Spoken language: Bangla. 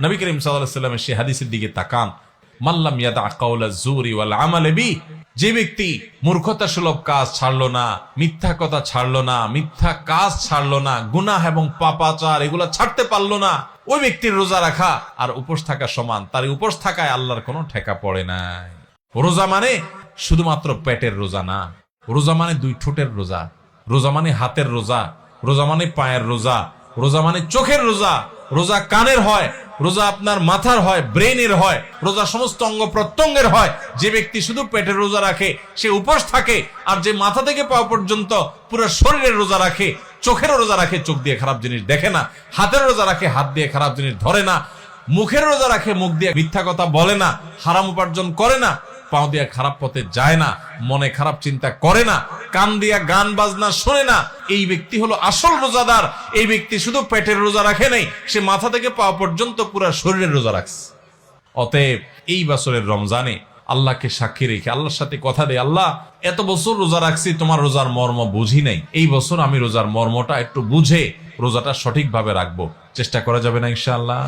নবী করিম সাল্লাল্লাহু আলাইহি ওয়াসাল্লামের সেই হাদিসের দিকে তাকান, মাল্লাম ইয়াদা কাওলা যুরি ওয়াল আমাল বি, যে ব্যক্তি মূর্খতা সুলভ কাজ ছাড়লো না, মিথ্যা কথা ছাড়লো না, মিথ্যা কাজ ছাড়লো না, গুনাহ এবং পাপাচার এগুলা ছাড়তে পারলো না, ওই ব্যক্তির রোজা রাখা আর উপোস থাকা সমান। তার উপোস থাকায় আল্লাহর কোনো ঠেকা পড়ে নাই। রোজা মানে শুধুমাত্র পেটের রোজা না, রোজা মানে দুই ঠোঁটের রোজা, রোজা মানে হাতের রোজা, রোজা মানে পায়ের রোজা, রোজা মানে চোখের রোজা, রোজা কানের হয়, রোজা আপনার মাথার হয়, ব্রেনের হয়, রোজা সমস্ত অঙ্গ প্রত্যঙ্গের হয়। যে ব্যক্তি শুধু পেটের রোজা রাখে সে উপোস থাকে, আর যে মাথা থেকে পাওয়া পর্যন্ত পুরো শরীরের রোজা রাখে, চোখেরও রোজা রাখে, চোখ দিয়ে খারাপ জিনিস দেখে না, হাতের রোজা রাখে, হাত দিয়ে খারাপ জিনিস ধরে না, মুখের রোজা রাখে, মুখ দিয়ে মিথ্যা কথা বলে না, হারাম উপার্জন করে না, পাও দিয়া খারাপ পথে যায় না, মনে খারাপ চিন্তা করে না, কান দিয়া গান বাজনা শোনে না, এই ব্যক্তি হলো আসল রোজাদার। এই ব্যক্তি শুধু পেটের রোজা রাখে নাই, সে মাথা থেকে পা পর্যন্ত পুরো শরীরের রোজা রাখছে। অতএব এই বছরের রমজানে আল্লাহকে সাক্ষী রেখে আল্লাহর সাথে কথা দেয়, আল্লাহ এত বছর রোজা রাখছি, তোমার রোজার মর্ম বুঝি নাই, এই বছর আমি রোজার মর্মটা একটু বুঝে রোজাটা সঠিকভাবে রাখবো। চেষ্টা করা যাবে না ইনশাআল্লাহ?